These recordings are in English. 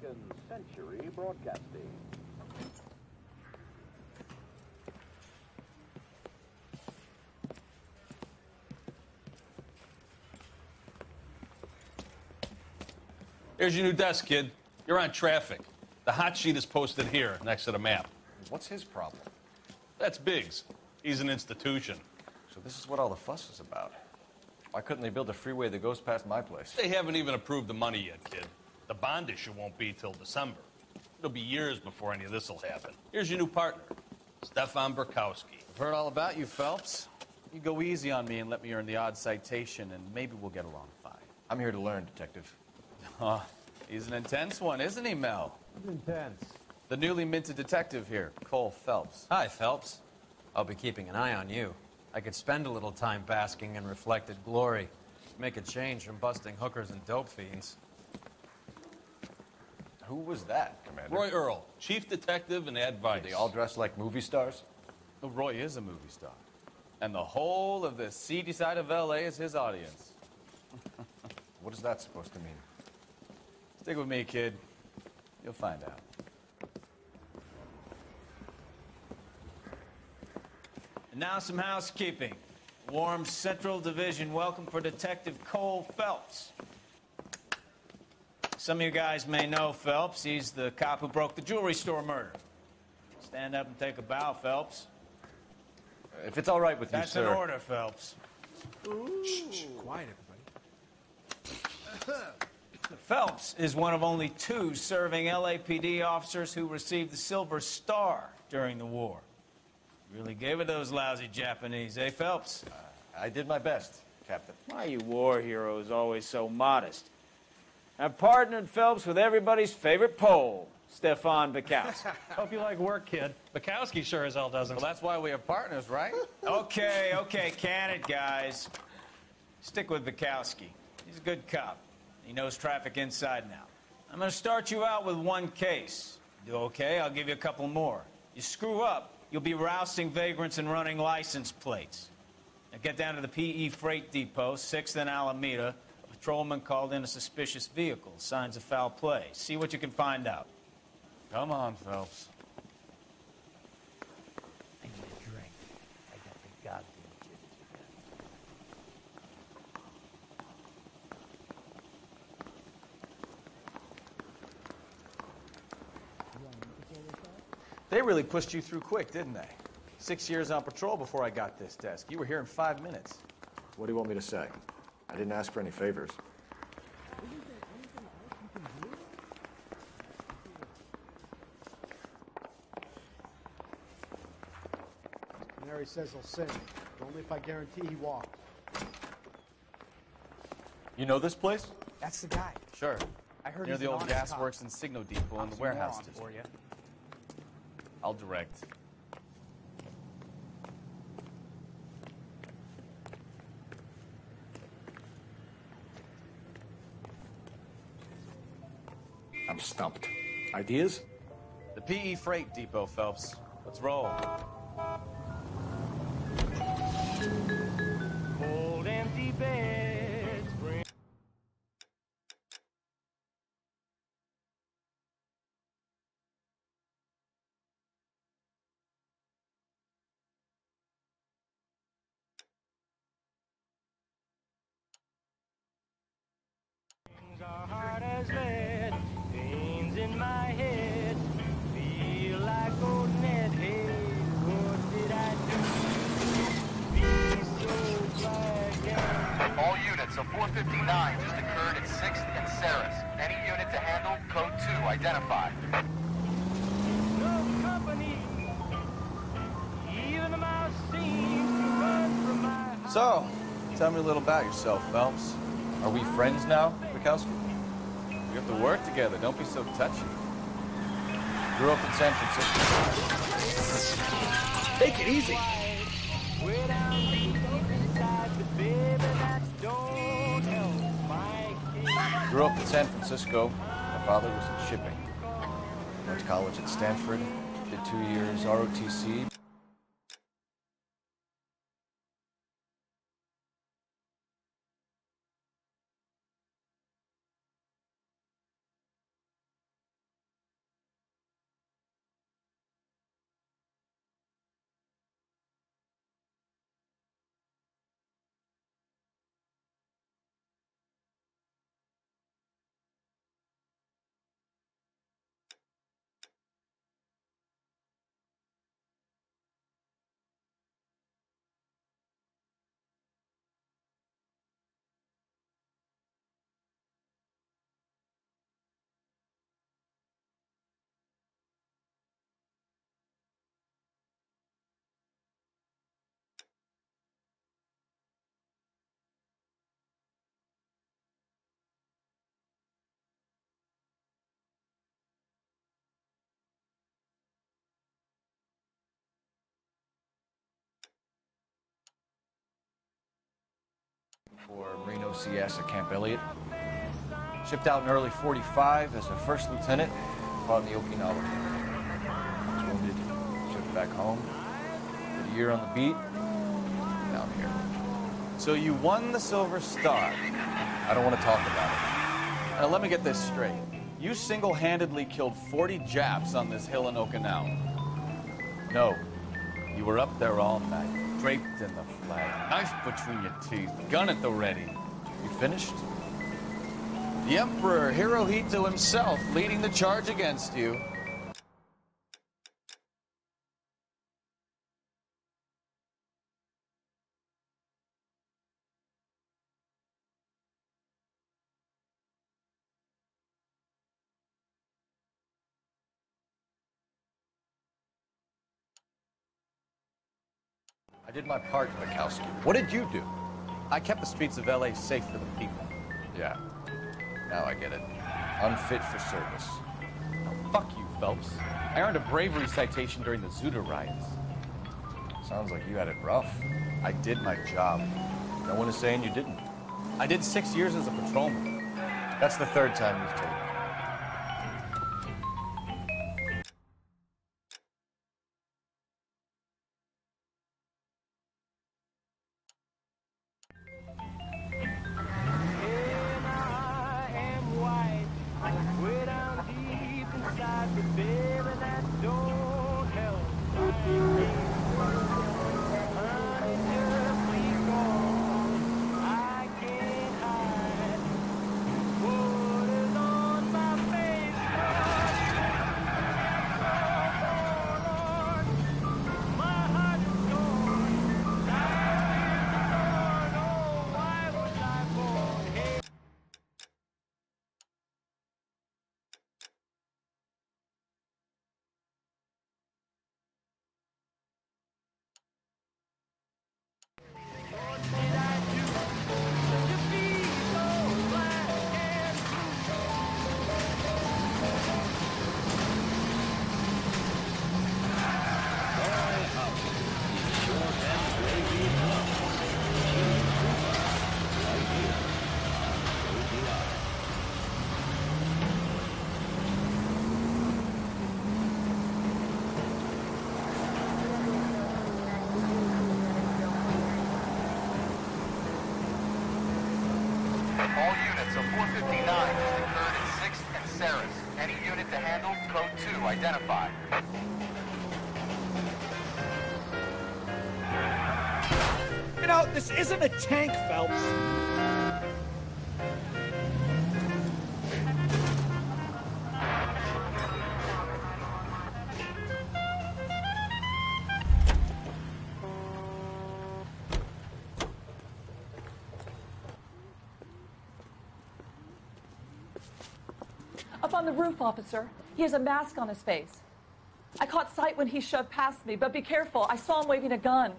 Second Century Broadcasting. Here's your new desk, kid. You're on traffic. The hot sheet is posted here, next to the map. What's his problem? That's Biggs. He's an institution. So this is what all the fuss is about. Why couldn't they build a freeway that goes past my place? They haven't even approved the money yet, kid. The bond issue won't be till December. It'll be years before any of this will happen. Here's your new partner, Stefan Burkowski. I've heard all about you, Phelps. You go easy on me and let me earn the odd citation, and maybe we'll get along fine. I'm here to learn, Detective. Oh, he's an intense one, isn't he, Mel? Intense. The newly minted detective here, Cole Phelps. Hi, Phelps. I'll be keeping an eye on you. I could spend a little time basking in reflected glory. Make a change from busting hookers and dope fiends. Who was that, Commander? Roy Earl, chief detective and advice. Are they all dressed like movie stars? Well, Roy is a movie star. And the whole of the seedy side of L.A. is his audience. What is that supposed to mean? Stick with me, kid. You'll find out. And now some housekeeping. Warm Central Division welcome for Detective Cole Phelps. Some of you guys may know Phelps. He's the cop who broke the jewelry store murder. Stand up and take a bow, Phelps. If it's all right with you, sir. That's an order, Phelps. Shh, quiet, everybody. Phelps is one of only 2 serving LAPD officers who received the Silver Star during the war. Really gave it those lousy Japanese, eh, Phelps? I did my best, Captain. Why are you war heroes always so modest? I've partnered Phelps with everybody's favorite Pole, Stefan Burkowski. Hope you like work, kid. Bukowski sure as hell doesn't. Well, that's why we have partners, right? Okay, can it, guys. Stick with Bukowski. He's a good cop. He knows traffic inside and out. I'm going to start you out with 1 case. Do okay? I'll give you a couple more. You screw up, you'll be rousting vagrants and running license plates. Now get down to the PE Freight Depot, 6th and Alameda. A patrolman called in a suspicious vehicle. Signs of foul play. See what you can find out. Come on, Phelps. I need a drink. I got the goddamn They really pushed you through quick, didn't they? 6 years on patrol before I got this desk. You were here in 5 minutes. What do you want me to say? I didn't ask for any favors. Mary says he'll sing, but only if I guarantee he walks. You know this place? That's the guy. Sure. I heard Near he's the an old honest gas cop. works and Signal Depot in the warehouse district. for you. I'll direct. I'm stumped. Ideas? The PE Freight Depot, Phelps. Let's roll. Old empty beds bring are hard as lead, pains in my head, feel like old Ned. Hey, what did I do? Be so black and All units of 459 just occurred at 6th and Sarah's. Any unit to handle, code 2, identify. no company. Even the mouse seems to run from my house. So, tell me a little about yourself, Phelps. Are we friends now, Bukowski? We have to work together. Don't be so touchy. Grew up in San Francisco. Take it easy. Way down deep inside, but baby, that don't help my case. Grew up in San Francisco. My father was in shipping. Went to college at Stanford. Did 2 years ROTC. for Marino CS at Camp Elliott. Shipped out in early 45 as a first lieutenant, fought in the Okinawa War. Was wounded, shipped back home. Did a year on the beat, down here. So you won the Silver Star. I don't want to talk about it. Now, let me get this straight. You single-handedly killed 40 Japs on this hill in Okinawa. No. You were up there all night, draped in the flag, knife between your teeth, gun at the ready. You finished? The Emperor Hirohito himself leading the charge against you. I did my part, Bukowski. What did you do? I kept the streets of LA safe for the people. Yeah. Now I get it. Unfit for service. Now, fuck you, Phelps. I earned a bravery citation during the Zuda riots. Sounds like you had it rough. I did my job. No one is saying you didn't. I did 6 years as a patrolman. That's the third time you've taken it. All units of 459 just occurred at 6th and Saris. Any unit to handle, code 2 identified. You know, this isn't a tank, Phelps. Up on the roof, officer. He has a mask on his face. I caught sight when he shoved past me, but be careful. I saw him waving a gun.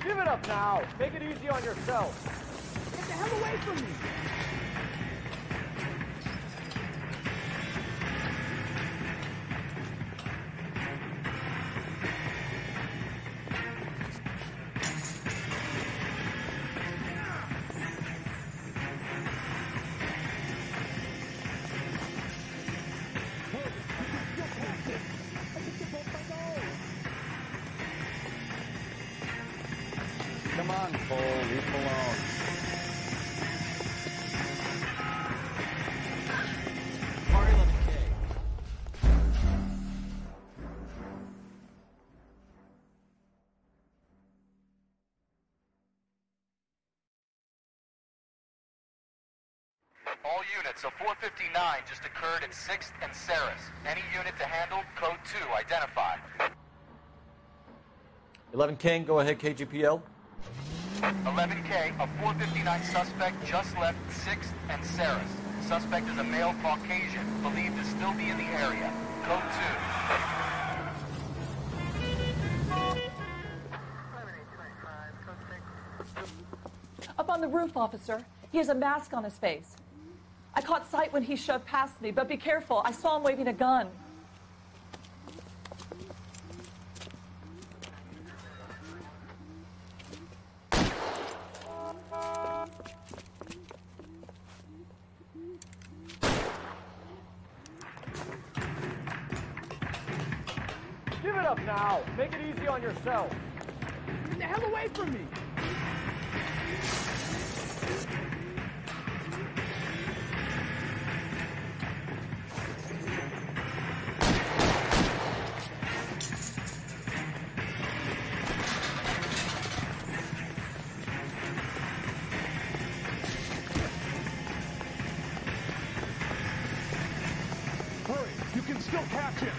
Give it up now. Take it easy on yourself. Get the hell away from me. Come on, Cole, leave him alone. Party 11K. All units of 459 just occurred at 6th and Saris. Any unit to handle, code 2 identified. 11 King, go ahead, KGPL. 11K, a 459 suspect just left 6th and Saris. Suspect is a male Caucasian, believed to still be in the area. Code 2. on the roof, officer. He has a mask on his face. I caught sight when he shoved past me, but be careful. I saw him waving a gun. Give it up now. Make it easy on yourself. Get the hell away from me. Hurry, you can still catch him.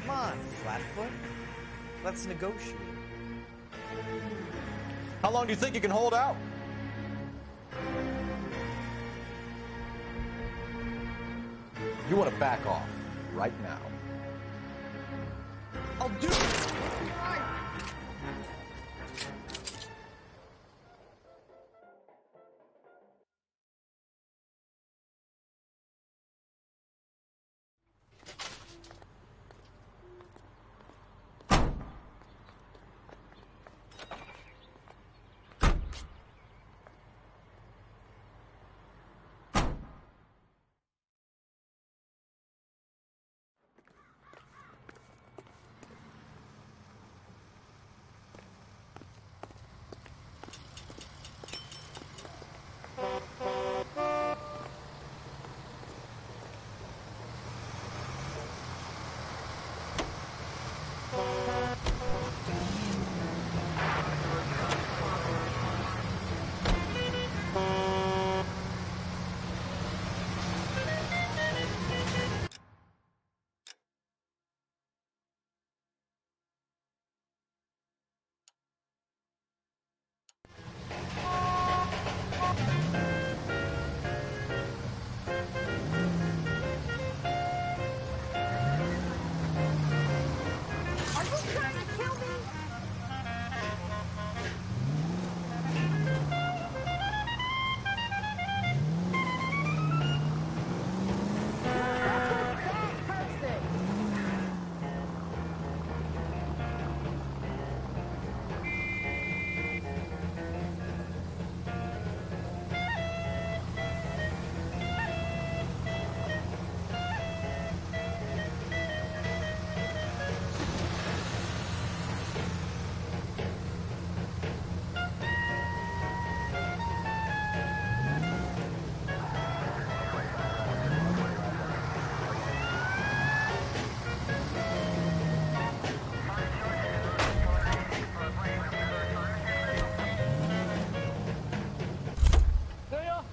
Come on, Flatfoot. Let's negotiate. How long do you think you can hold out? You want to back off right now. I'll do it.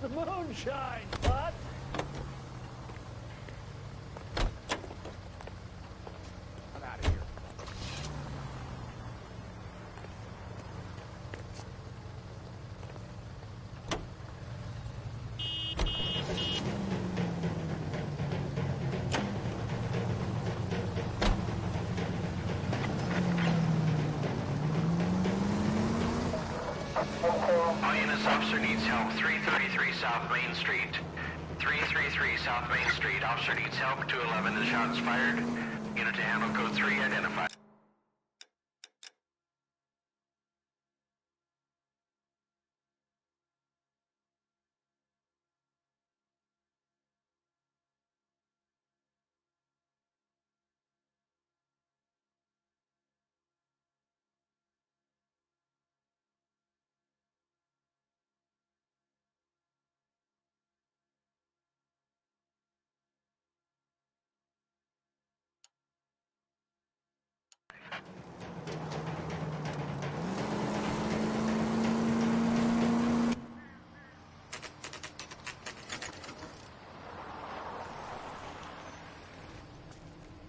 Moonshine, bud. I'm out of here. INS officer needs help. 333 South Main Street. 333 South Main Street. Officer needs help. 211 is shots fired. Unit to handle code 3 identified.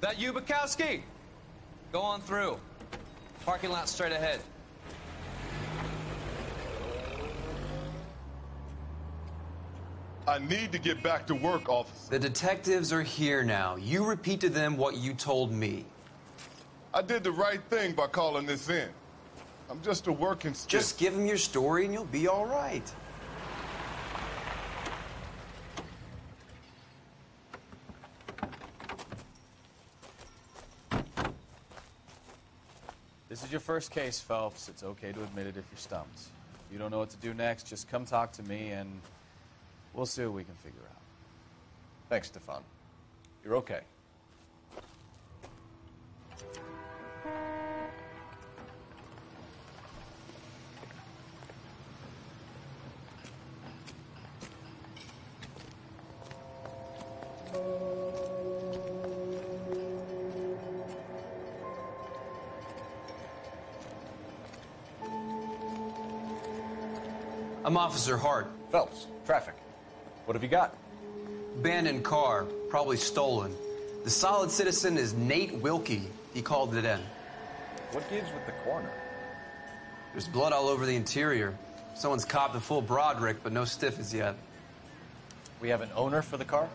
That you, Bukowski? Go on through. Parking lot straight ahead. I need to get back to work, officer. The detectives are here now. You repeat to them what you told me. I did the right thing by calling this in. I'm just a working stiff. Just give them your story and you'll be all right. This is your first case, Phelps. It's okay to admit it if you're stumped. If you don't know what to do next, just come talk to me and we'll see what we can figure out. Thanks, Stefan. You're okay. I'm Officer Hart. Phelps, traffic. What have you got? Abandoned car, probably stolen. The solid citizen is Nate Wilkie. He called it in. What gives with the coroner? There's blood all over the interior. Someone's copped a full Broderick, but no stiff as yet. We have an owner for the car?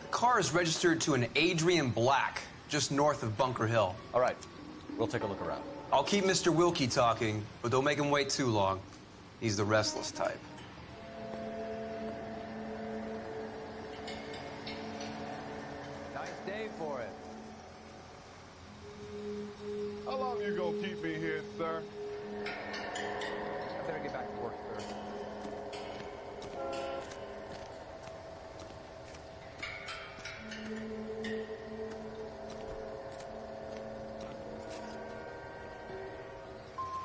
The car is registered to an Adrian Black, just north of Bunker Hill. All right, we'll take a look around. I'll keep Mr. Wilkie talking, but don't make him wait too long. He's the restless type. Nice day for it. How long you gonna keep me here, sir? I better get back to work, sir.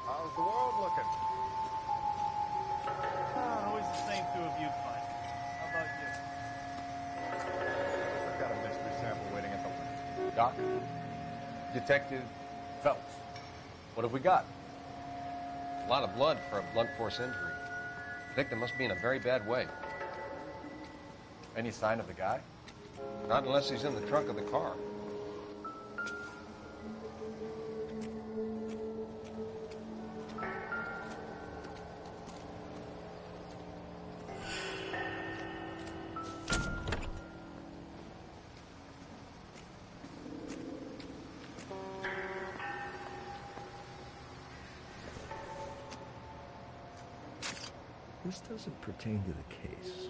How's the world looking? Always the same two of you, Mike. How about you? I've got a mystery sample waiting at the window. Doc? Detective Phelps. What have we got? A lot of blood for a blunt force injury. The victim must be in a very bad way. Any sign of the guy? Not unless he's in the trunk of the car. This doesn't pertain to the case.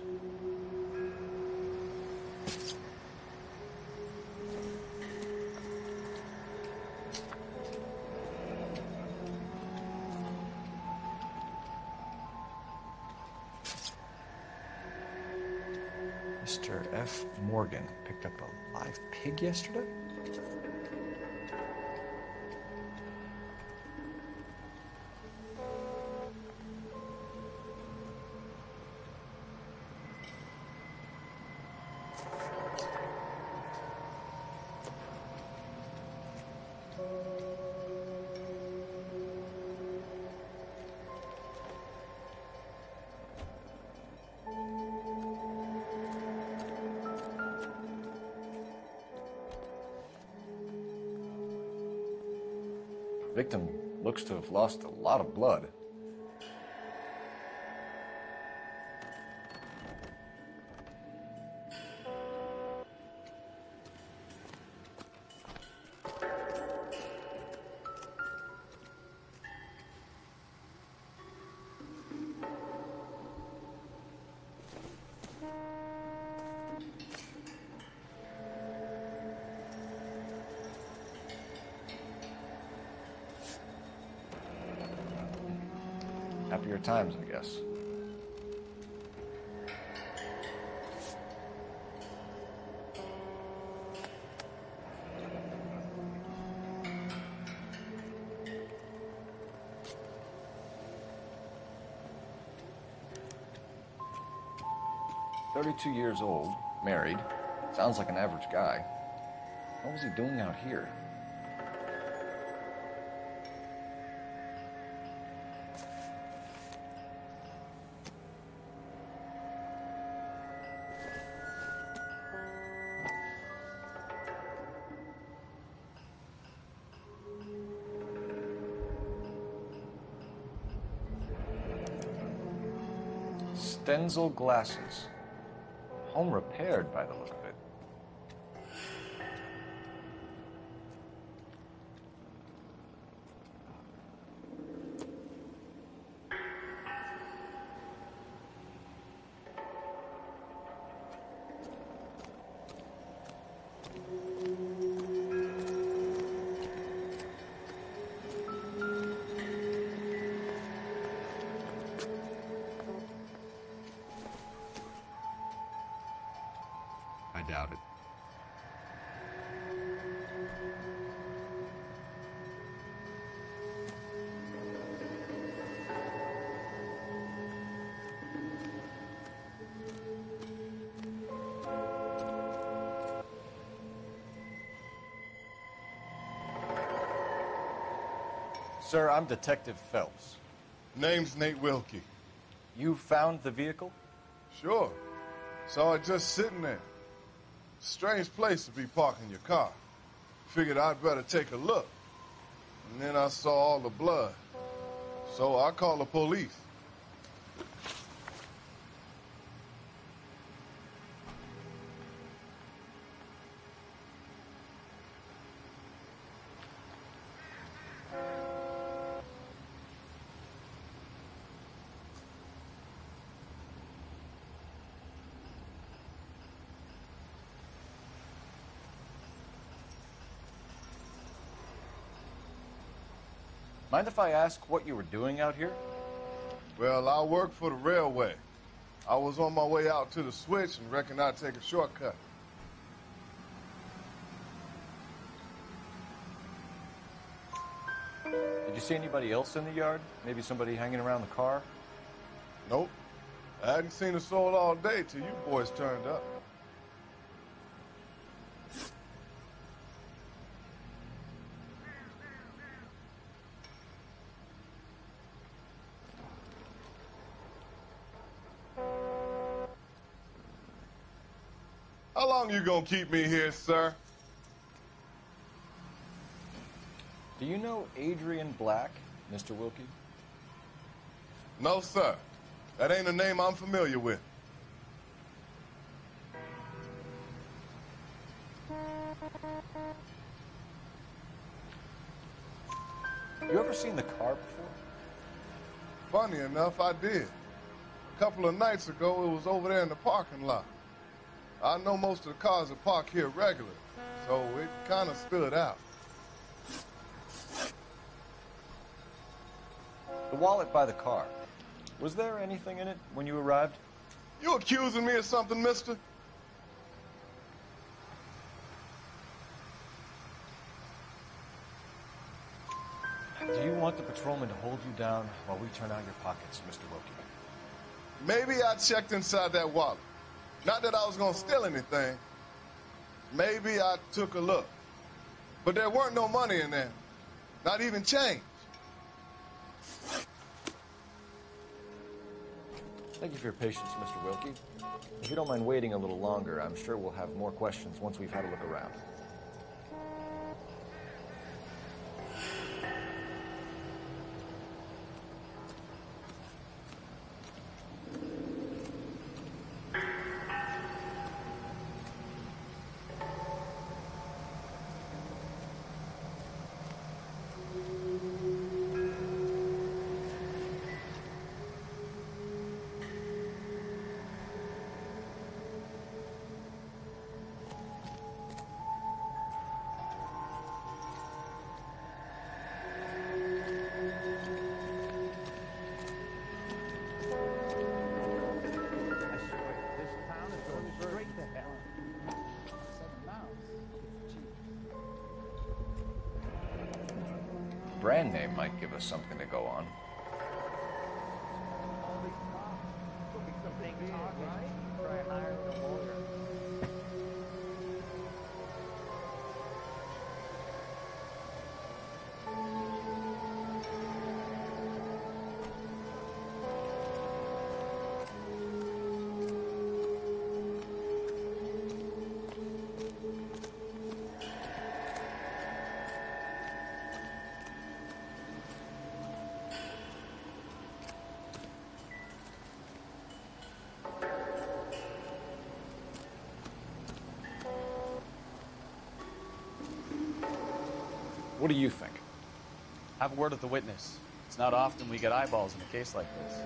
Mr. F. Morgan picked up a live pig yesterday? Victim looks to have lost a lot of blood. Happier times, I guess. "32 years old, married. Sounds like an average guy. What was he doing out here?" Stenzel glasses. Home repaired by the look of it. I doubt it. Sir, I'm Detective Phelps. Name's Nate Wilkie. You found the vehicle? Sure. Saw it just sitting there. Strange place to be parking your car. Figured I'd better take a look. And then I saw all the blood. So I called the police. Mind if I ask what you were doing out here? Well, I work for the railway. I was on my way out to the switch and reckoned I'd take a shortcut. Did you see anybody else in the yard? Maybe somebody hanging around the car? Nope. I hadn't seen a soul all day till you boys turned up. How long you gonna keep me here, sir? Do you know Adrian Black, Mr. Wilkie? No, sir. That ain't a name I'm familiar with. You ever seen the car before? Funny enough, I did. A couple of nights ago, it was over there in the parking lot. I know most of the cars are parked here regular, so it kind of stood out. The wallet by the car. Was there anything in it when you arrived? You accusing me of something, mister? Do you want the patrolman to hold you down while we turn out your pockets, Mr. Wilkie? Maybe I checked inside that wallet. Not that I was gonna steal anything. Maybe I took a look. But there weren't no money in there. Not even change. Thank you for your patience, Mr. Wilkie. If you don't mind waiting a little longer, I'm sure we'll have more questions once we've had a look around. Brand name might give us something to go on. What do you think? Have a word with the witness. It's not often we get eyeballs in a case like this.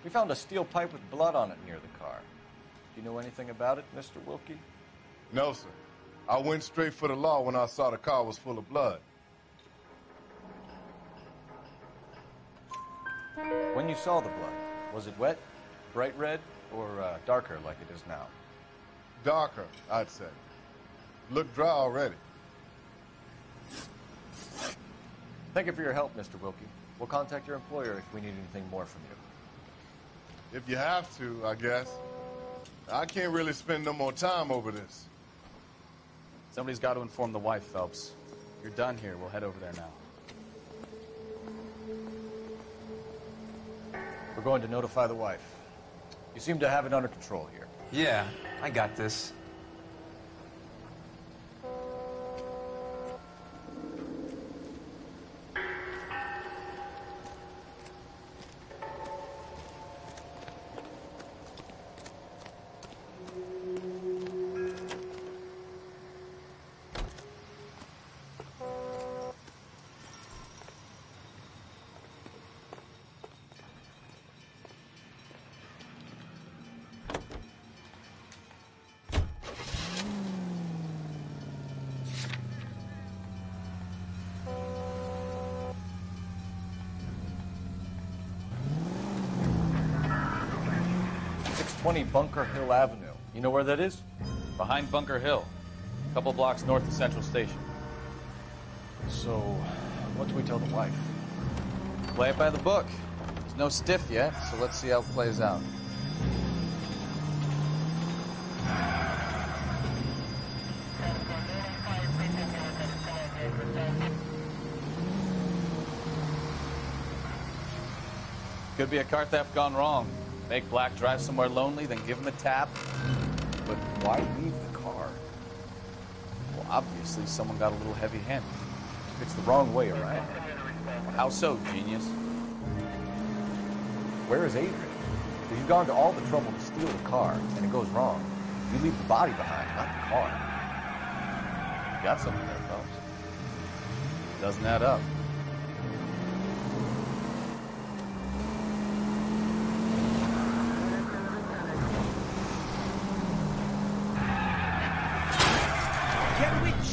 We found a steel pipe with blood on it near the car. Do you know anything about it, Mr. Wilkie? No, sir. I went straight for the law when I saw the car was full of blood. When you saw the blood, was it wet, bright red, or darker like it is now? Darker, I'd say. Looked dry already. Thank you for your help, Mr. Wilkie. We'll contact your employer if we need anything more from you. If you have to, I guess. I can't really spend no more time over this. Somebody's got to inform the wife, Phelps. If you're done here, we'll head over there now. We're going to notify the wife. You seem to have it under control here. Yeah, I got this. Bunker Hill Avenue. You know where that is? Behind Bunker Hill. A couple blocks north of Central Station. So, what do we tell the wife? Play it by the book. There's no stiff yet, so let's see how it plays out. Could be a car theft gone wrong. Make Black drive somewhere lonely, then give him a tap. But why leave the car? Well, obviously someone got a little heavy-handed. It's the wrong way around. Well, how so, genius? Where is Adrian? If you've gone to all the trouble to steal the car, and it goes wrong, you leave the body behind, not the car. You got something there, Phelps. Doesn't add up.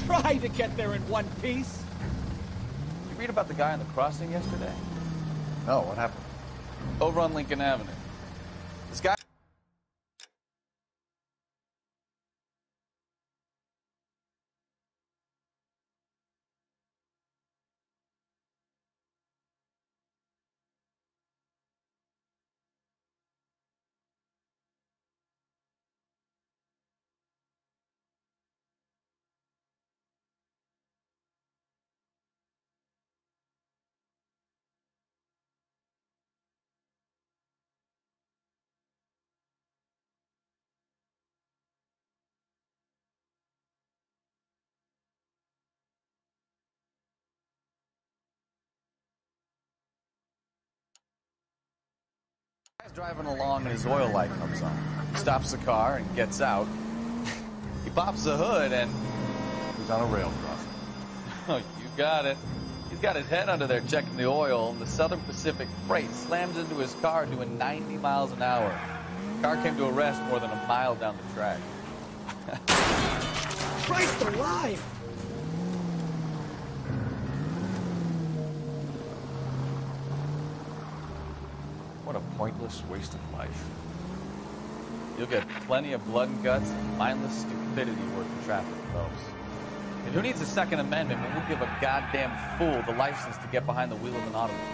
Try to get there in one piece. Did you read about the guy on the crossing yesterday? No, what happened? Over on Lincoln Avenue. This guy... Guy's driving along and his oil light comes on. He stops the car and gets out. He pops the hood and... he's on a rail crossing. Oh, you got it. He's got his head under there checking the oil, and the Southern Pacific Freight slams into his car doing 90 miles an hour. The car came to a rest more than a mile down the track. Christ alive! What a pointless waste of life. You'll get plenty of blood and guts and mindless stupidity working traffic, folks. And who needs a Second Amendment when we'll give a goddamn fool the license to get behind the wheel of an automobile?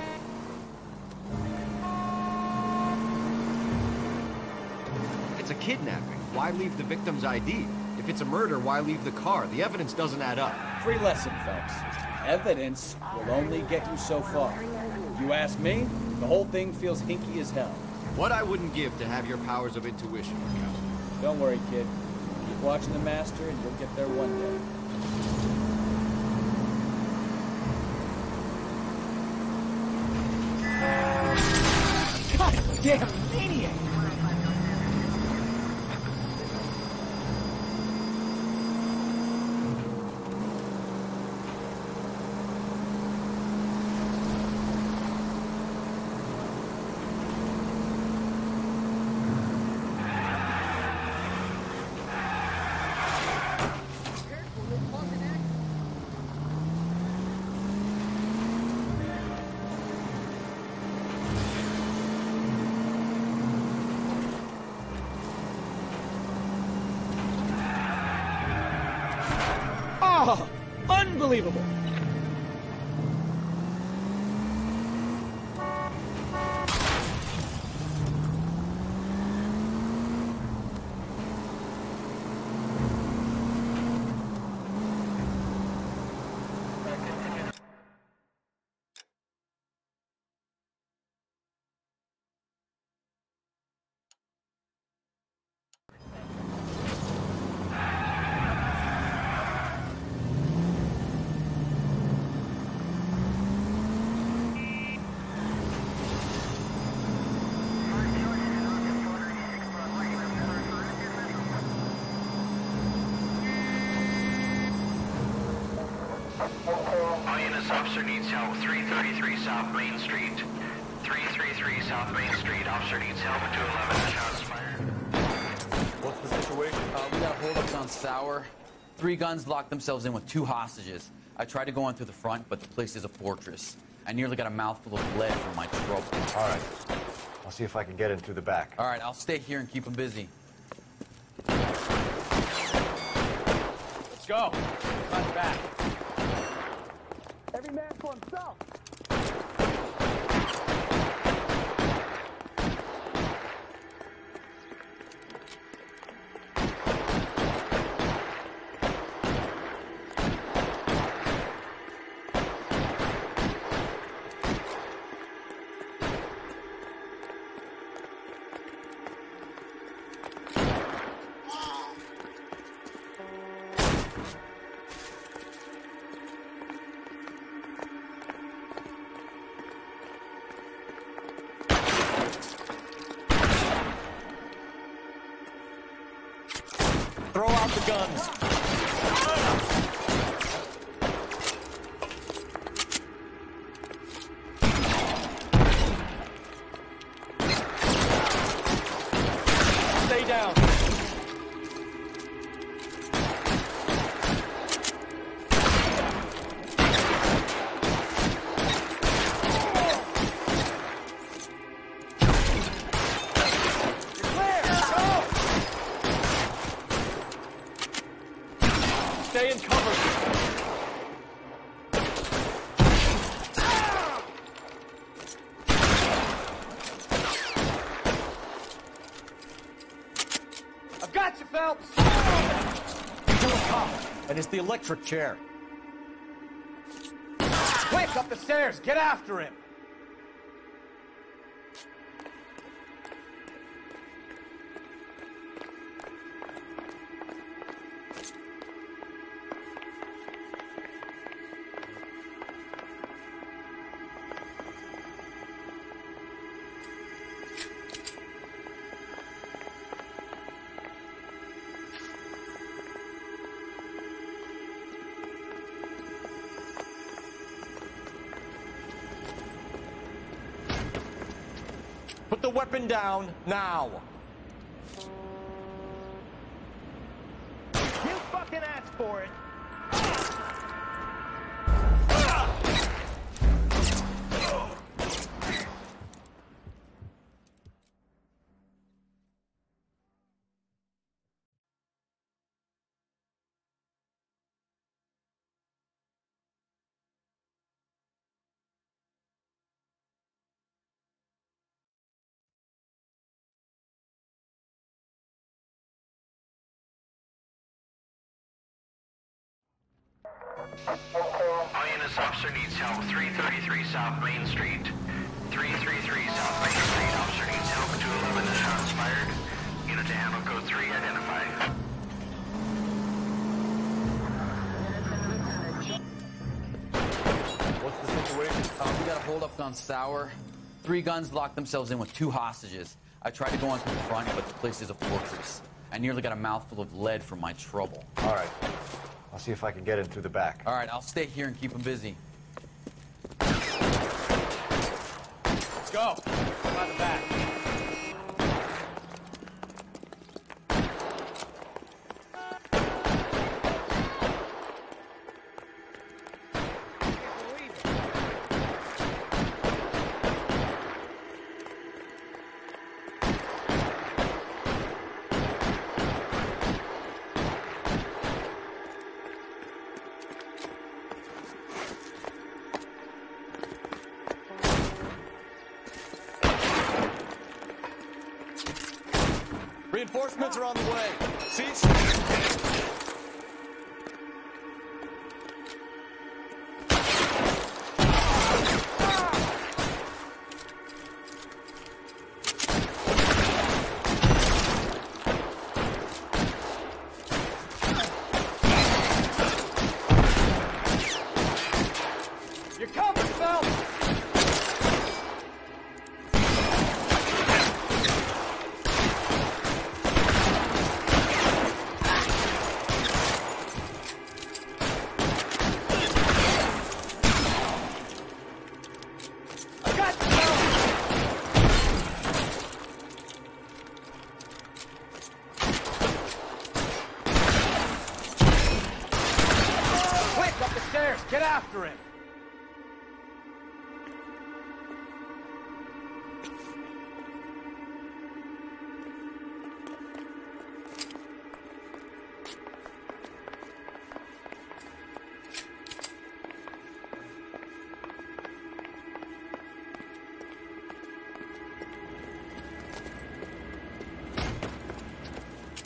If it's a kidnapping, why leave the victim's ID? If it's a murder, why leave the car? The evidence doesn't add up. Free lesson, Phelps. Evidence will only get you so far. You ask me, the whole thing feels hinky as hell. What I wouldn't give to have your powers of intuition, Murkowski. Don't worry, kid. Keep watching the master and you'll get there one day. Damn maniac! Oh, unbelievable! Officer needs help. 333 South Main Street. 333 South Main Street. Officer needs help. 211. Shots fired. What's the situation? We got holdups on Sour. 3 guns locked themselves in with 2 hostages. I tried to go on through the front, but the place is a fortress. I nearly got a mouthful of lead from my throat. All right. I'll see if I can get in through the back. All right, I'll stay here and keep them busy. Let's go. Run back. Every man for himself. Throw out the guns. Stay down. Stay in cover. I've got you, Phelps. Kill a cop, and it's the electric chair. Quick, up the stairs. Get after him. Put the weapon down, now. You fucking asked for it. All units, officer needs help. 333 South Main Street. 333 South Main Street. Officer needs help. 211. Shots fired. Unit to handle code 3. Identify. What's the situation? We got a holdup on Sour. 3 guns locked themselves in with 2 hostages. I tried to go on through the front, but the place is a fortress. I nearly got a mouthful of lead from my trouble. All right. I'll see if I can get in through the back. All right, I'll stay here and keep them busy. Let's go. Come out the back. Reinforcements are on the way. Cease. You're covered, Phelps! Get after him!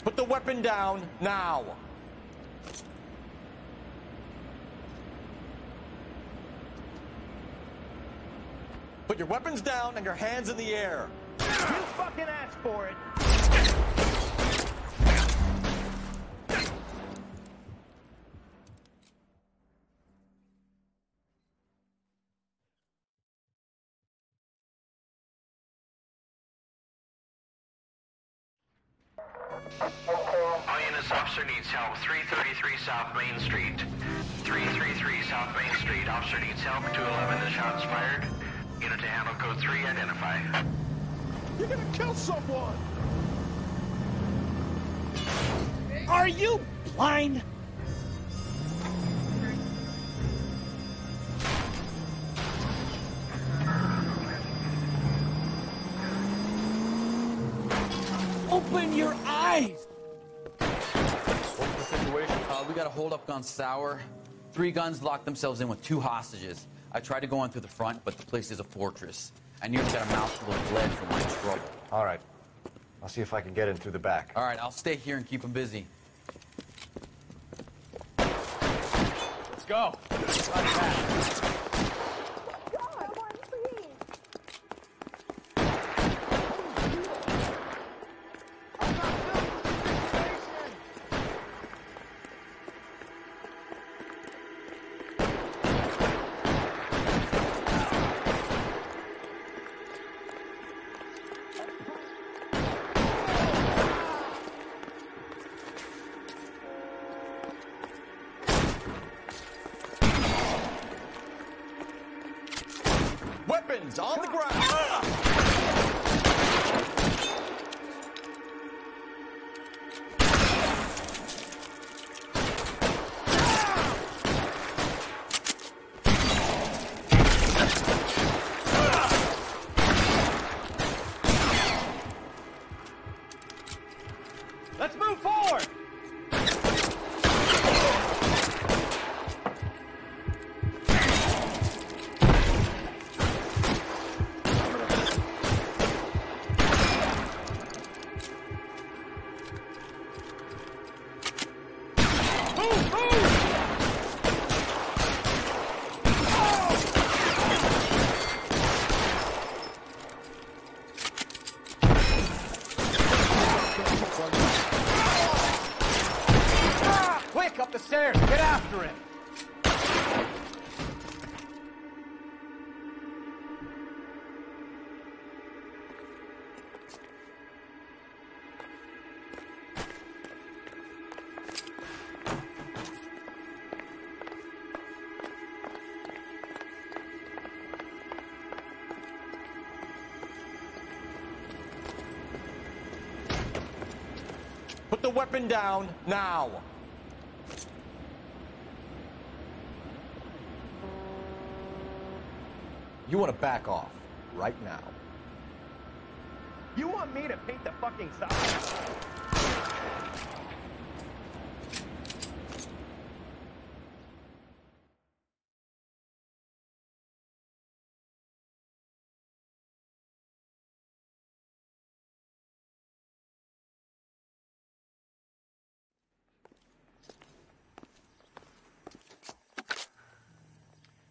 Put the weapon down now. Put your weapons down and your hands in the air. You fucking asked for it. All units, officer needs help. 333 South Main Street. 333 South Main Street. Officer needs help. 211, the shots fired. Unit to handle code 3, identify. You're gonna kill someone! Are you blind? Open your eyes! What's the situation? We got a hold-up gone sour. 3 guns locked themselves in with 2 hostages. I tried to go on through the front, but the place is a fortress. I nearly got a mouthful of lead from my trouble. All right. I'll see if I can get in through the back. All right, I'll stay here and keep them busy. Let's go. Let's run back. Weapons on the ground! Let's move forward! the weapon down now. You want to back off right now. You want me to paint the fucking sign?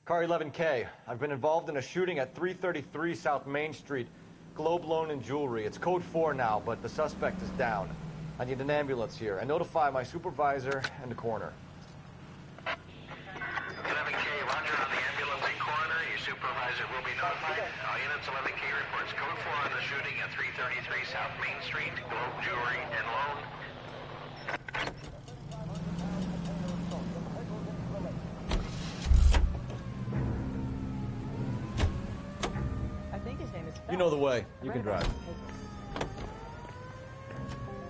Car 11K, I've been involved in a shooting at 333 South Main Street. Globe Loan and Jewelry. It's code 4 now, but the suspect is down. I need an ambulance here. And notify my supervisor and the coroner. 11K, roger on the ambulance and coroner. Your supervisor will be notified. All units, 11K reports code 4 on the shooting at 333 South Main Street. Globe Jewelry and Loan. You know the way. You can drive.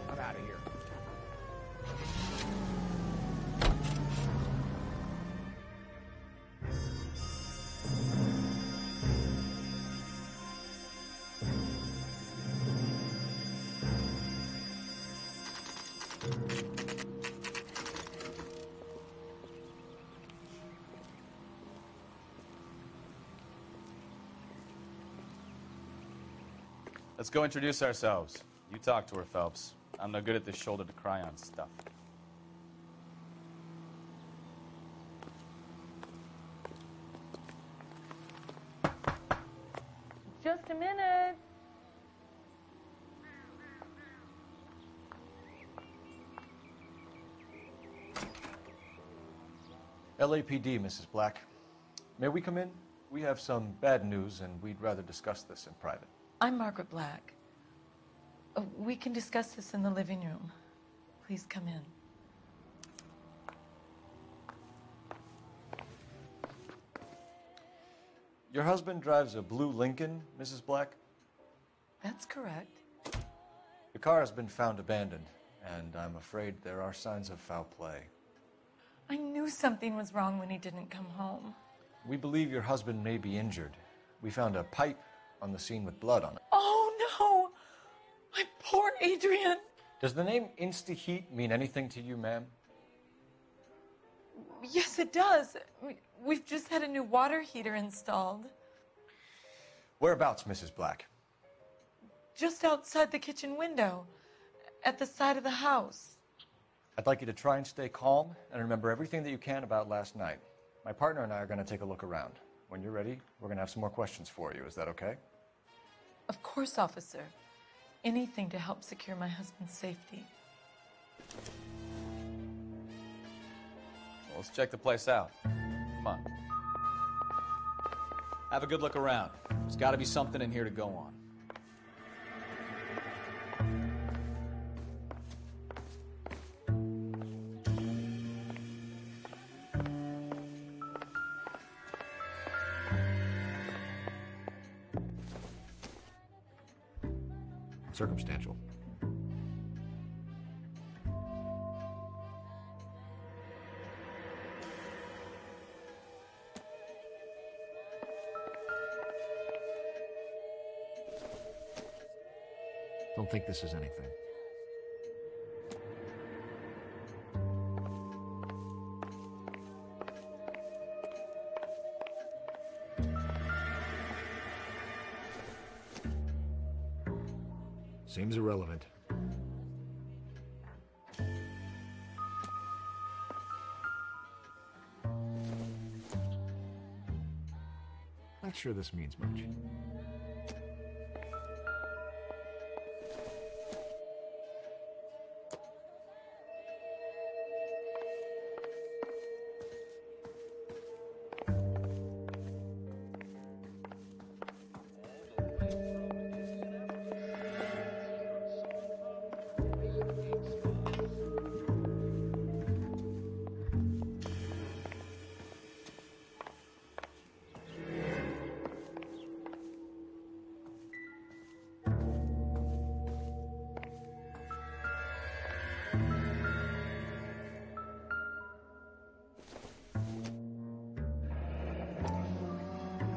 I'm out of here. Let's go introduce ourselves. You talk to her, Phelps. I'm no good at this shoulder to cry on stuff. Just a minute. LAPD, Mrs. Black. May we come in? We have some bad news, and we'd rather discuss this in private. I'm Margaret Black. We can discuss this in the living room. Please come in. Your husband drives a blue Lincoln, Mrs. Black? That's correct. The car has been found abandoned, and I'm afraid there are signs of foul play. I knew something was wrong when he didn't come home. We believe your husband may be injured. We found a pipe on the scene with blood on it. Oh, no! My poor Adrian! Does the name Insta-Heat mean anything to you, ma'am? Yes, it does. We've just had a new water heater installed. Whereabouts, Mrs. Black? Just outside the kitchen window, at the side of the house. I'd like you to try and stay calm and remember everything that you can about last night. My partner and I are going to take a look around. When you're ready, we're going to have some more questions for you. Is that okay? Of course, officer. Anything to help secure my husband's safety. Well, let's check the place out. Come on. Have a good look around. There's got to be something in here to go on. Circumstantial. Don't think this is anything. Seems irrelevant. Not sure this means much.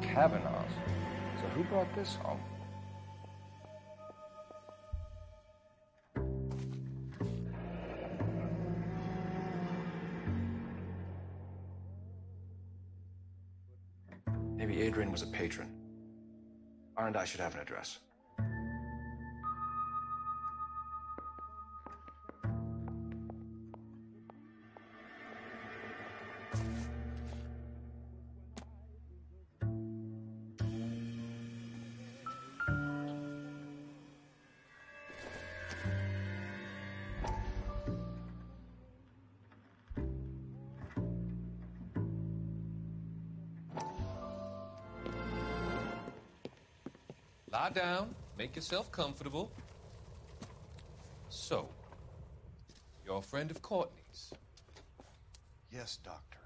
Kavanaugh's. So who brought this home? Maybe Adrian was a patron. R&I should have an address. Lie down, make yourself comfortable. So, you're a friend of Courtney's? Yes, Doctor.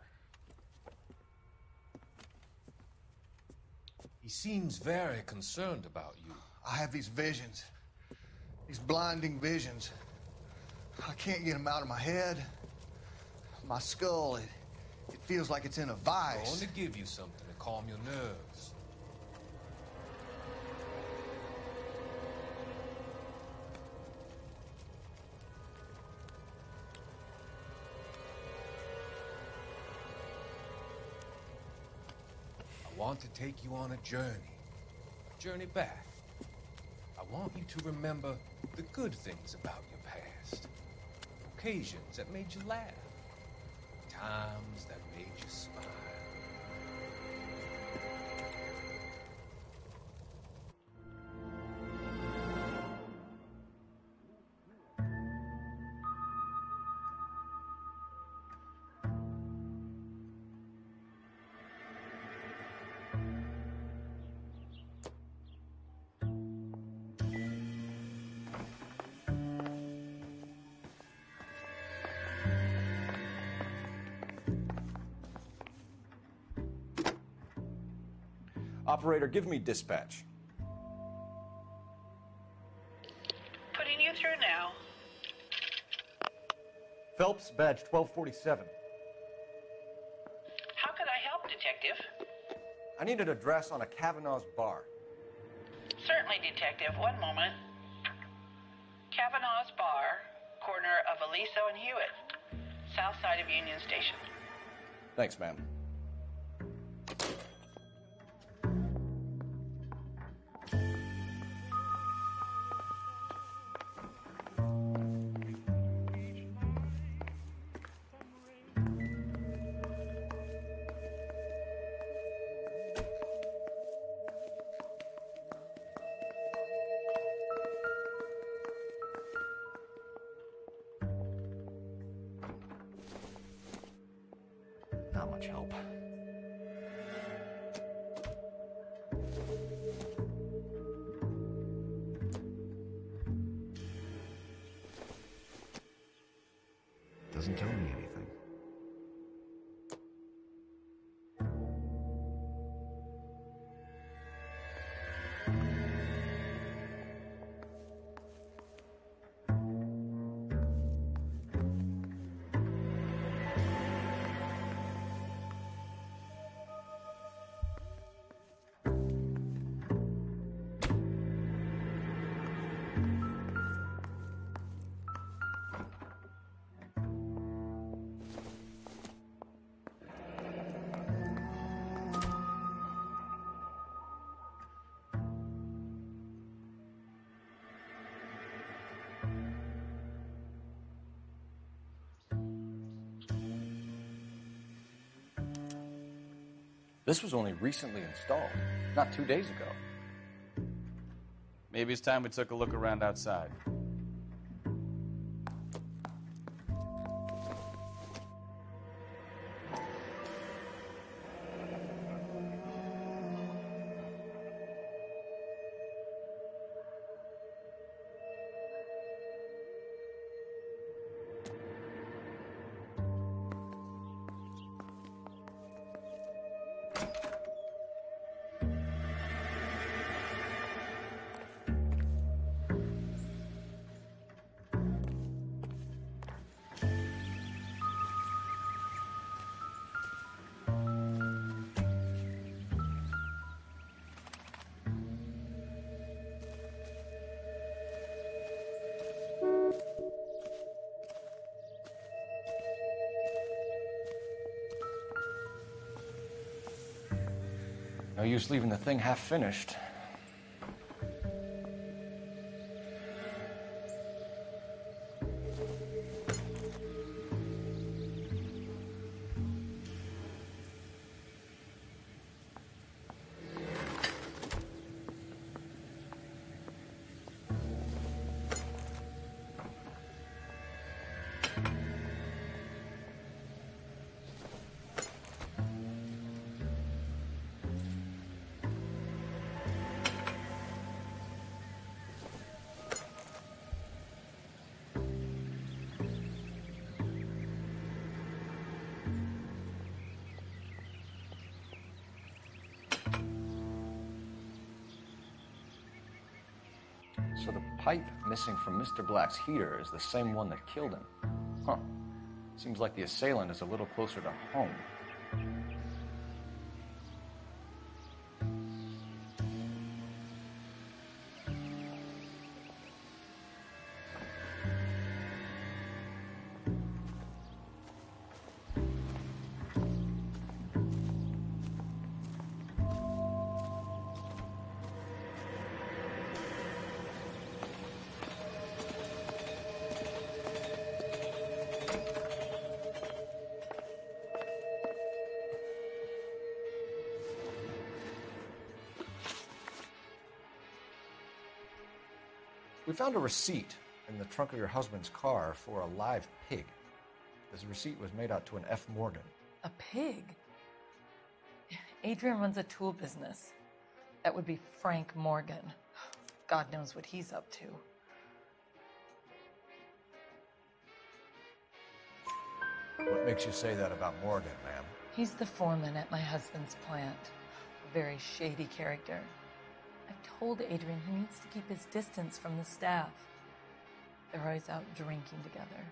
He seems very concerned about you. I have these visions. These blinding visions. I can't get them out of my head. My skull, it feels like it's in a vice. I want to give you something to calm your nerves. I want to take you on a journey back. I want you to remember the good things about your past, occasions that made you laugh, times that made you smile. Operator, give me dispatch. Putting you through now. Phelps, badge 1247. How could I help, Detective? I need an address on a Kavanaugh's bar. Certainly, Detective. One moment. Kavanaugh's Bar, corner of Aliso and Hewitt, south side of Union Station. Thanks, ma'am. Not much help. Doesn't tell me anything. This was only recently installed, not 2 days ago. Maybe it's time we took a look around outside. No use leaving the thing half finished. So the pipe missing from Mr. Black's heater is the same one that killed him. Huh. Seems like the assailant is a little closer to home. We found a receipt in the trunk of your husband's car for a live pig. This receipt was made out to an F. Morgan. A pig? Adrian runs a tool business. That would be Frank Morgan. God knows what he's up to. What makes you say that about Morgan, ma'am? He's the foreman at my husband's plant. A very shady character. I've told Adrian he needs to keep his distance from the staff. They're always out drinking together.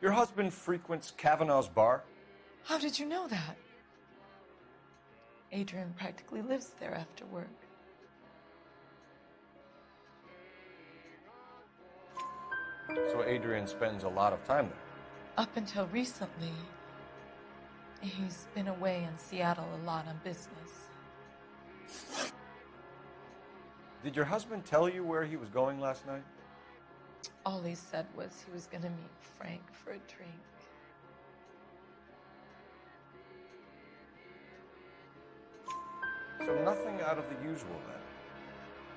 Your husband frequents Kavanaugh's bar? How did you know that? Adrian practically lives there after work. So Adrian spends a lot of time there? Up until recently, he's been away in Seattle a lot on business. Did your husband tell you where he was going last night? All he said was he was going to meet Frank for a drink. So nothing out of the usual then?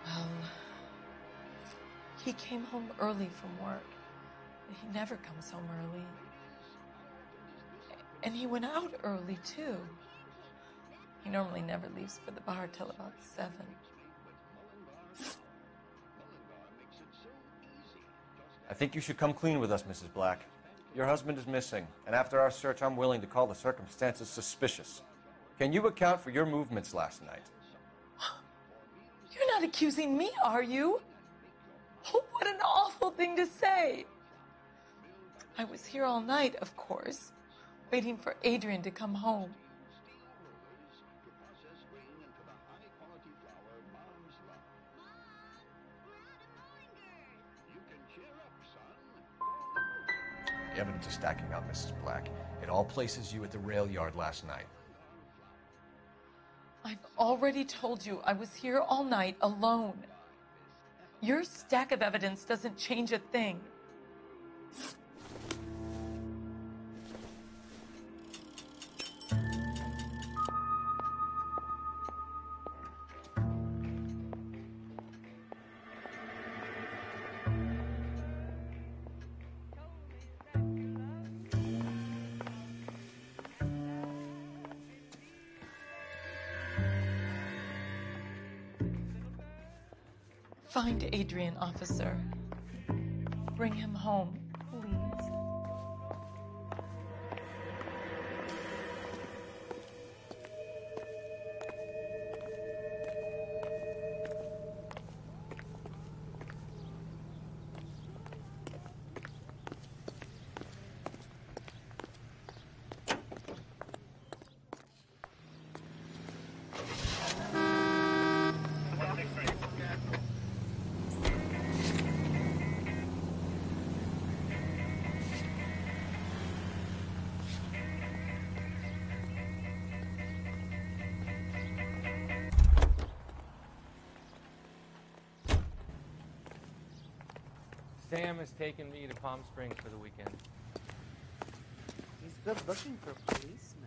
Well, he came home early from work. He never comes home early. And he went out early, too. He normally never leaves for the bar till about 7. I think you should come clean with us, Mrs. Black. Your husband is missing, and after our search, I'm willing to call the circumstances suspicious. Can you account for your movements last night? You're not accusing me, are you? What an awful thing to say. I was here all night, of course, waiting for Adrian to come home. The evidence is stacking up, Mrs. Black. It all places you at the rail yard last night. I've already told you I was here all night alone. Your stack of evidence doesn't change a thing. Find Adrian, officer. Bring him home, please. Sam has taken me to Palm Springs for the weekend. He's good looking for a policeman.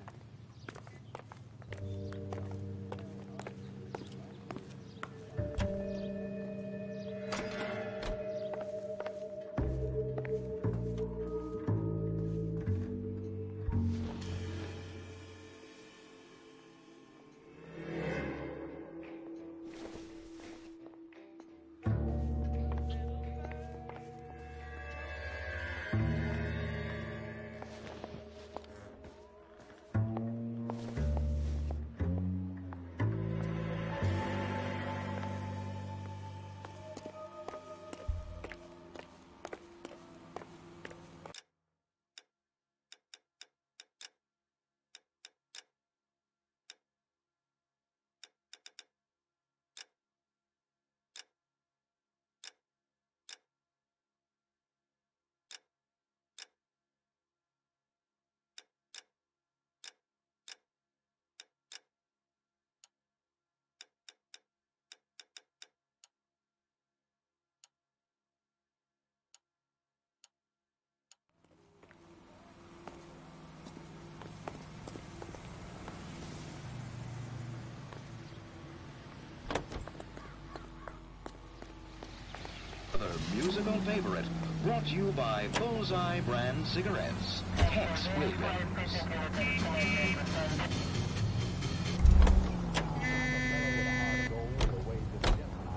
Musical favorite, brought to you by Bullseye brand cigarettes. Tex Williams.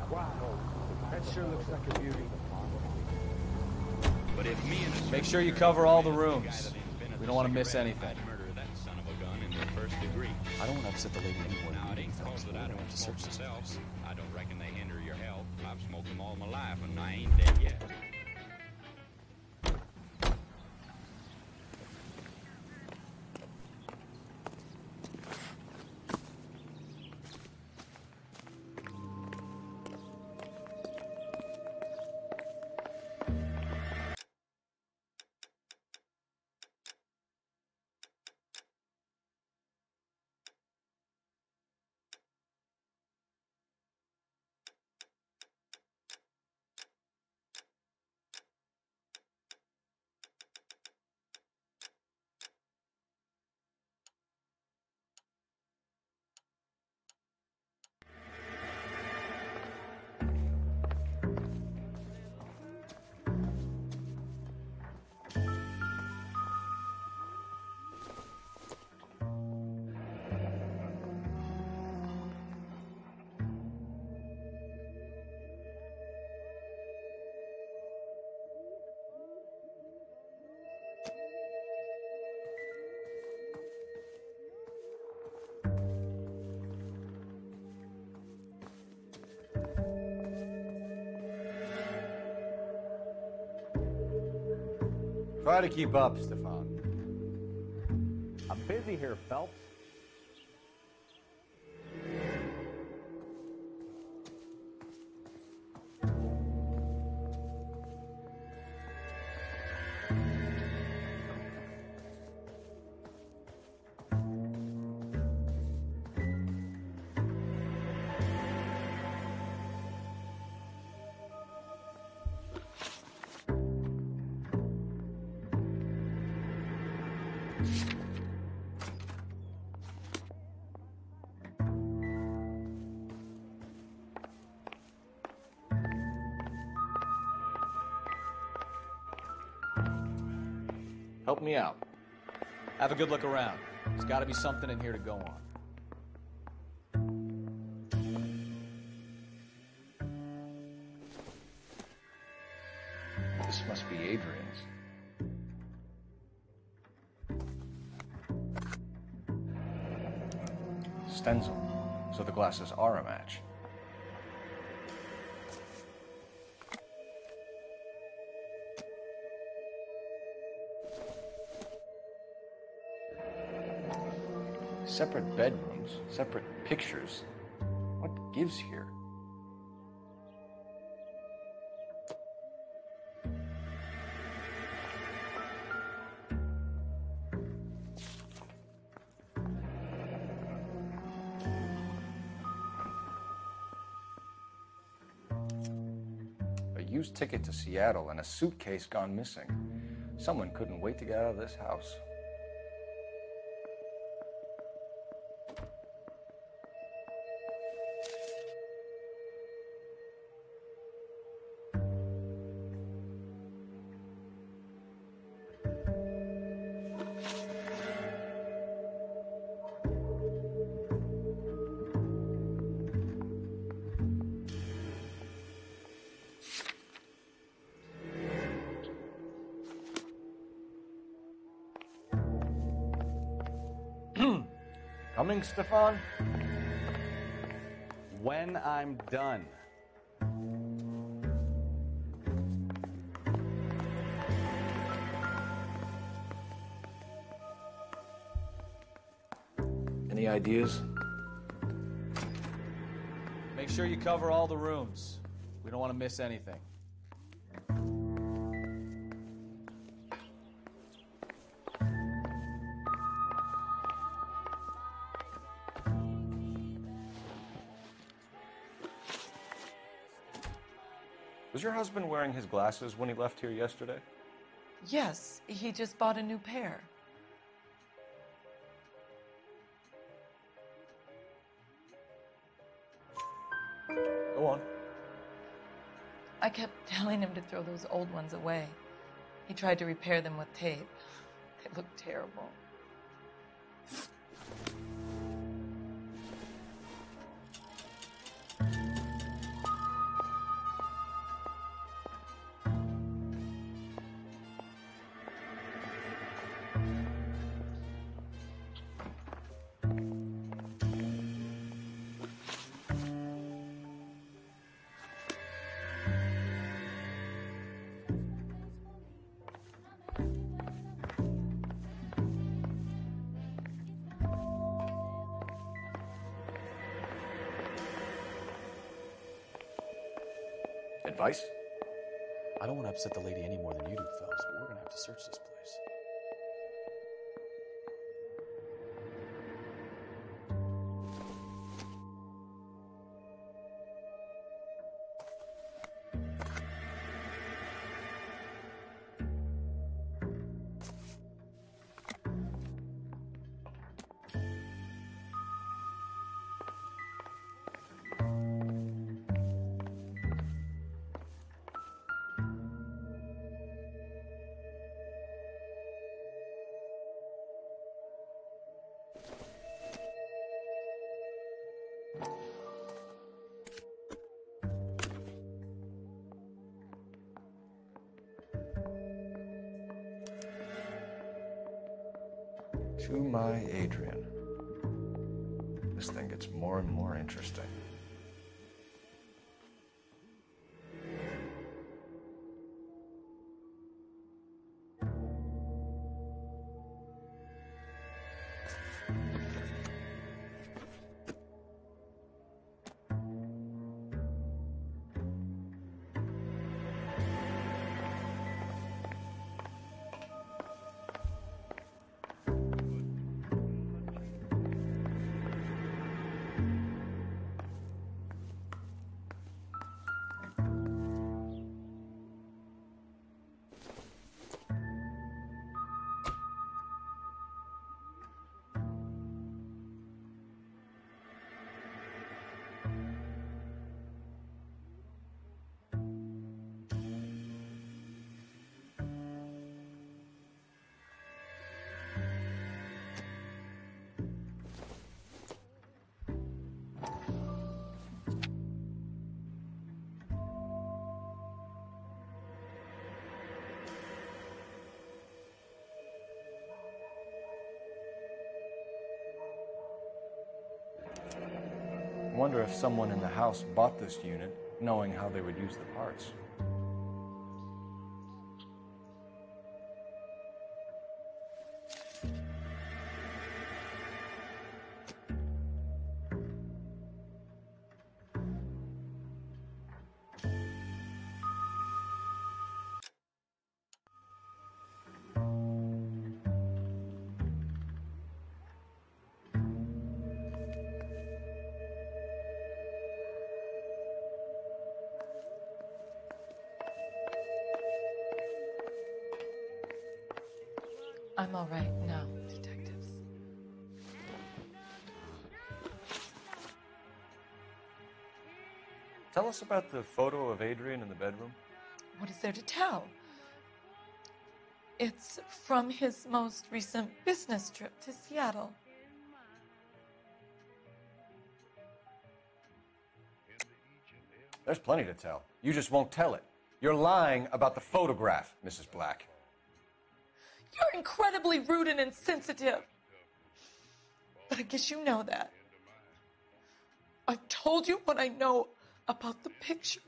Wow, that sure looks like a beauty. But if me and Make sure you cover all the rooms. We don't want to miss anything. I don't want to upset the lady anymore. Now, it ain't cause that I don't smoke myself. I don't reckon they hinder your health. I've smoked them all my life, and I ain't dead yet. Try to keep up, Stefan. I'm busy here, Phelps. Help me out. Have a good look around. There's got to be something in here to go on. This must be Adrian's. Stencil. So the glasses are a match. Separate bedrooms, separate pictures. What gives here? A used ticket to Seattle, and a suitcase gone missing. Someone couldn't wait to get out of this house. Coming, Stefan? When I'm done. Any ideas? Make sure you cover all the rooms. We don't want to miss anything. Was your husband wearing his glasses when he left here yesterday? Yes, he just bought a new pair. Go on. I kept telling him to throw those old ones away. He tried to repair them with tape. They look terrible. Advice? I don't want to upset the lady any more than you do, Phelps, but we're going to have to search this place. To my Adrian. This thing gets more and more interesting. I wonder if someone in the house bought this unit knowing how they would use the parts. I'm all right now, detectives. Tell us about the photo of Adrian in the bedroom. What is there to tell? It's from his most recent business trip to Seattle. There's plenty to tell. You just won't tell it. You're lying about the photograph, Mrs. Black. You're incredibly rude and insensitive. But I guess you know that. I've told you what I know about the picture.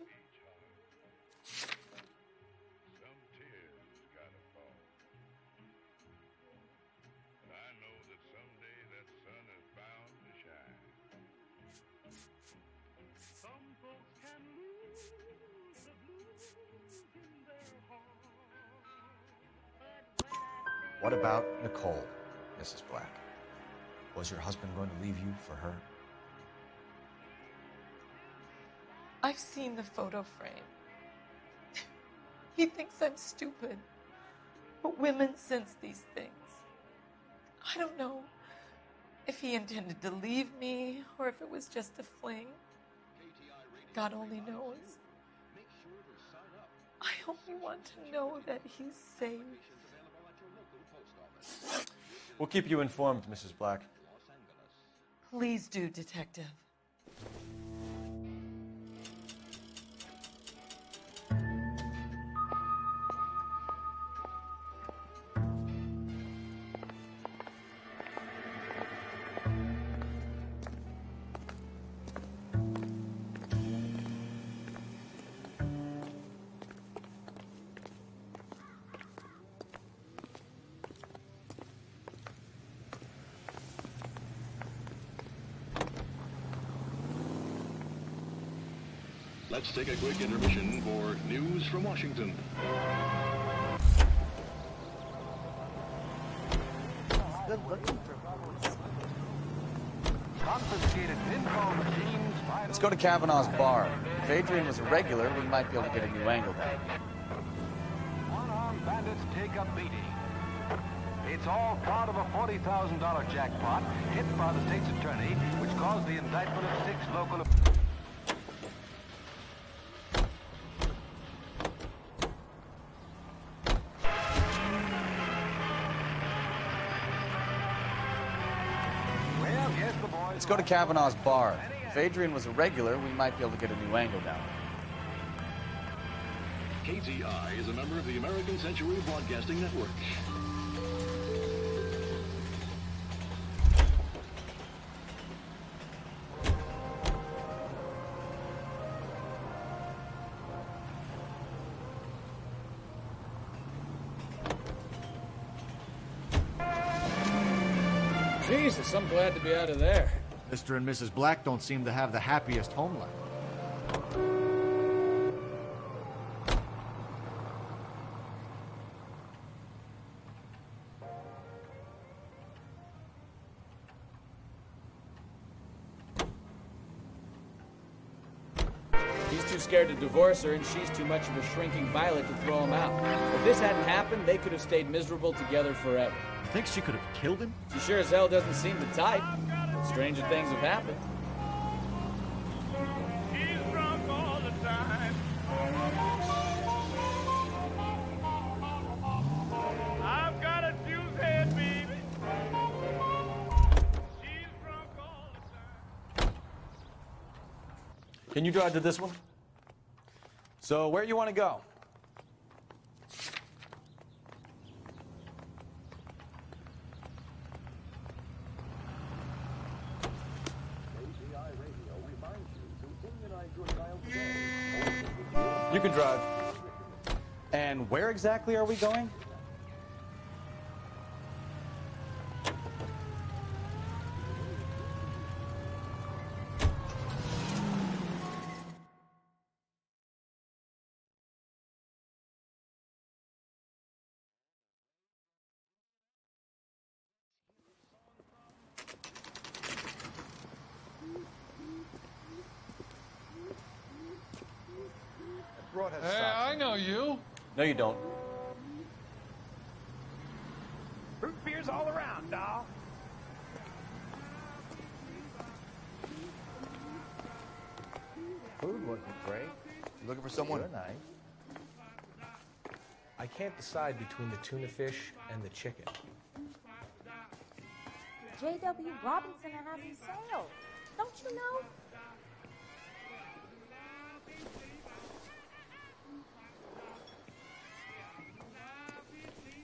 What about Nicole, Mrs. Black? Was your husband going to leave you for her? I've seen the photo frame. He thinks I'm stupid. But women sense these things. I don't know if he intended to leave me or if it was just a fling. God only knows. I only want to know that he's safe. We'll keep you informed, Mrs. Black. Please do, Detective. Let's take a quick intermission for news from Washington. Let's go to Kavanaugh's bar. If Adrian was a regular, we might be able to get a new angle down. One-armed bandits take a beating. It's all part of a $40,000 jackpot hit by the state's attorney, which caused the indictment of 6 local... Let's go to Kavanaugh's bar. If Adrian was a regular, we might be able to get a new angle down. KTI is a member of the American Century Broadcasting Network. Jesus, I'm glad to be out of there. Mr. and Mrs. Black don't seem to have the happiest home life. He's too scared to divorce her, and she's too much of a shrinking violet to throw him out. If this hadn't happened, they could have stayed miserable together forever. You think she could have killed him? She sure as hell doesn't seem the type. But stranger things have happened. She's drunk all the time. I've got a juice head, baby. She's drunk all the time. Can you drive to this one? So, where you want to go? You can drive. And where exactly are we going? Hey, I know you. No, you don't. down, dawg. Food wasn't great. You looking for someone? Good night. I can't decide between the tuna fish and the chicken. J.W. Robinson are having sales. Don't you know?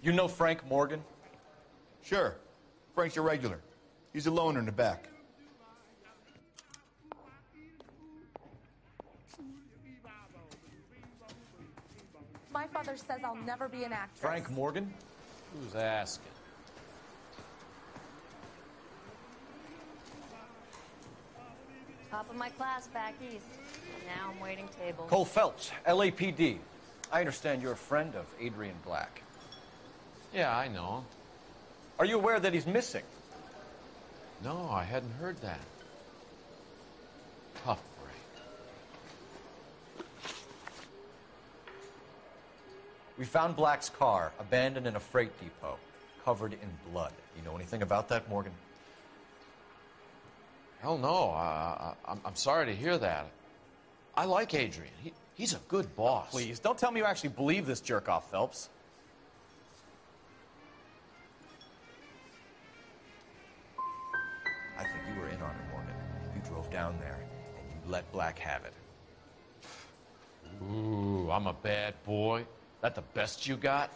You know Frank Morgan? Sure. Frank's your regular. He's a loner in the back. My father says I'll never be an actress. Frank Morgan? Who's asking? Top of my class back east. Now I'm waiting tables. Cole Phelps, LAPD. I understand you're a friend of Adrian Black. Yeah, I know. Are you aware that he's missing? No, I hadn't heard that. Tough break. We found Black's car abandoned in a freight depot, covered in blood. You know anything about that, Morgan? Hell no. I'm sorry to hear that. I like Adrian. He's a good boss. Please, don't tell me you actually believe this jerk-off, Phelps. I think you were in on it, Morgan. You drove down there, and you let Black have it. Ooh, I'm a bad boy. That the best you got?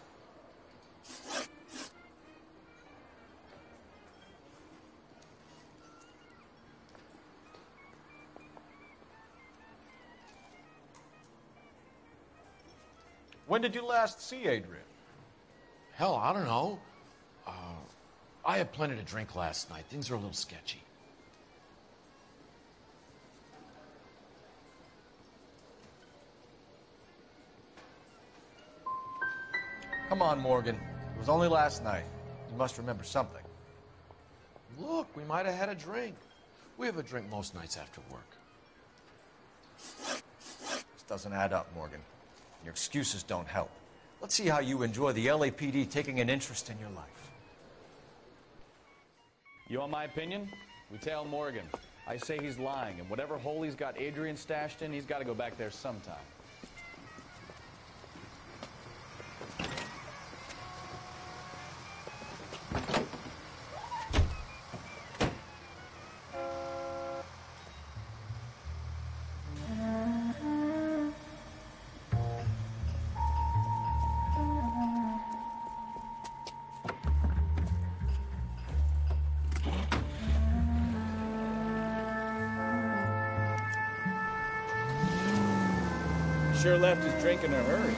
When did you last see Adrian? Hell, I don't know. I had plenty to drink last night. Things are a little sketchy. Come on, Morgan. It was only last night. You must remember something. Look, we might have had a drink. We have a drink most nights after work. This doesn't add up, Morgan. Your excuses don't help. Let's see how you enjoy the LAPD taking an interest in your life. You want my opinion? We tail Morgan. I say he's lying, and whatever hole he's got Adrian stashed in, he's got to go back there sometime. Sure left his drink in a hurry.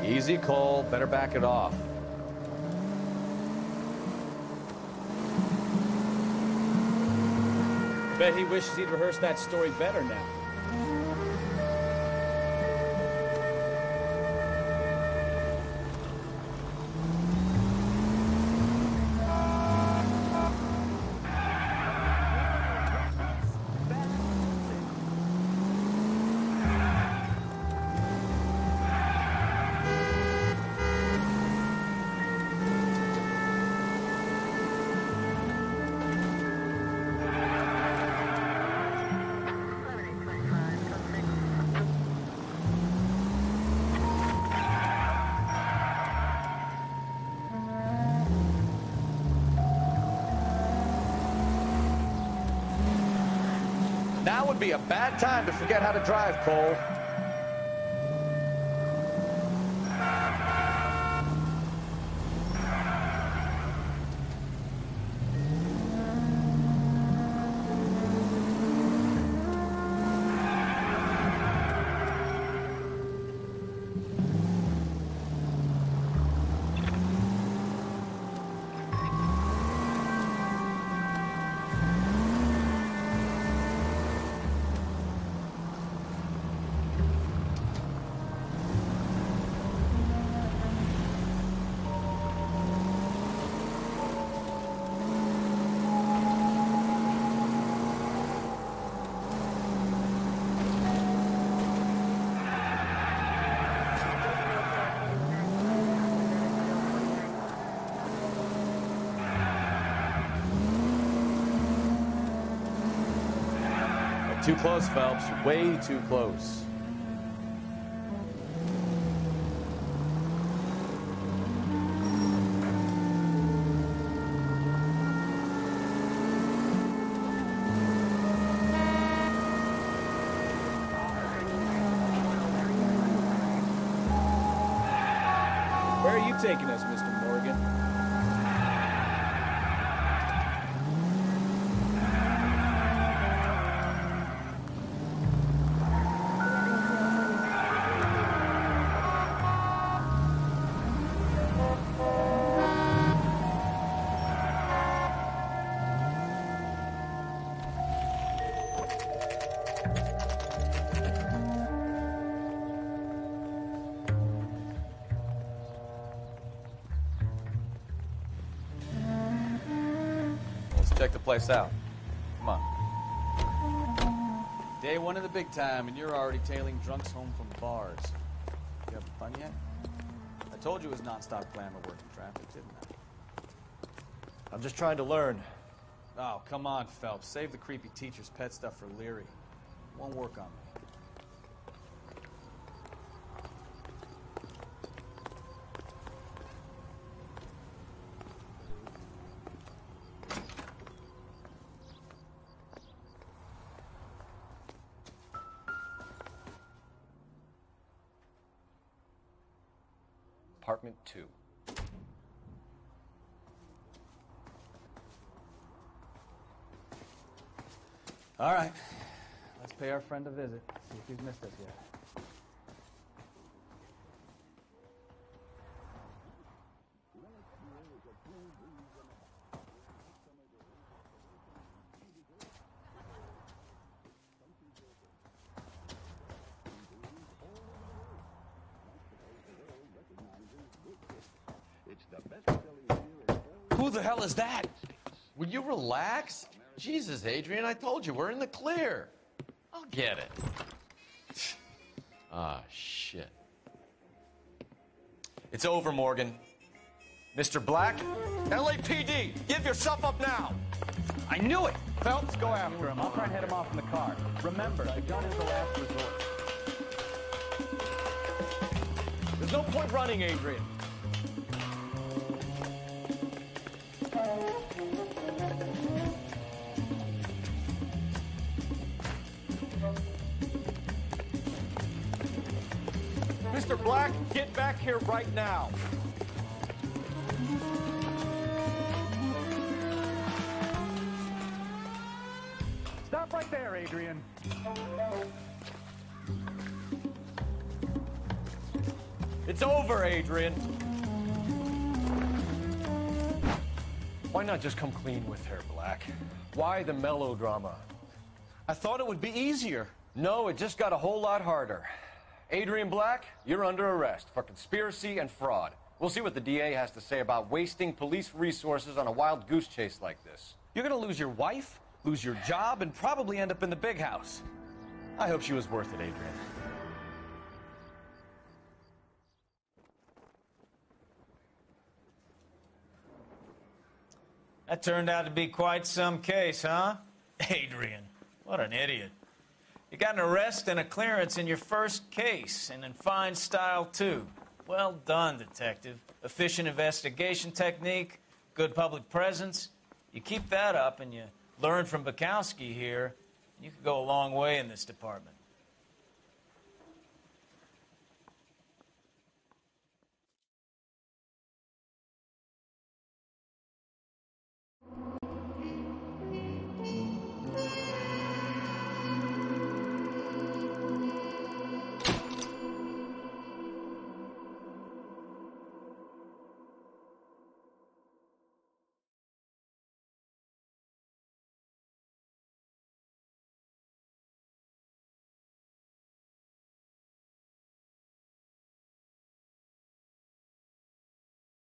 Easy, Cole. Better back it off. Bet he wishes he'd rehearsed that story better now. Now would be a bad time to forget how to drive, Cole. Too close, Phelps. Way too close. Where are you taking us, Mr. Morgan? Check the place out. Come on. Day one of the big time, and you're already tailing drunks home from bars. You having fun yet? I told you it was nonstop glamour working traffic, didn't I? I'm just trying to learn. Oh, come on, Phelps. Save the creepy teacher's pet stuff for Leary. Won't work on me. Apartment 2. All right. Let's pay our friend a visit. See if he's missed us yet. Who the hell is that? Will you relax? Jesus, Adrian, I told you, we're in the clear. I'll get it. Ah, shit. It's over, Morgan. Mr. Black, LAPD, give yourself up now. I knew it. Phelps, go after him. I'll try and head him off in the car. Remember, the gun is the last resort. There's no point running, Adrian. Mr. Black, get back here right now. Stop right there, Adrian. It's over, Adrian. Why not just come clean with her, Black? Why the melodrama? I thought it would be easier. No, it just got a whole lot harder. Adrian Black, you're under arrest for conspiracy and fraud. We'll see what the DA has to say about wasting police resources on a wild goose chase like this. You're gonna lose your wife, lose your job, and probably end up in the big house. I hope she was worth it, Adrian. That turned out to be quite some case, huh? Adrian, what an idiot. You got an arrest and a clearance in your first case, and in fine style, too. Well done, detective. Efficient investigation technique, good public presence. You keep that up and you learn from Bukowski here, you could go a long way in this department.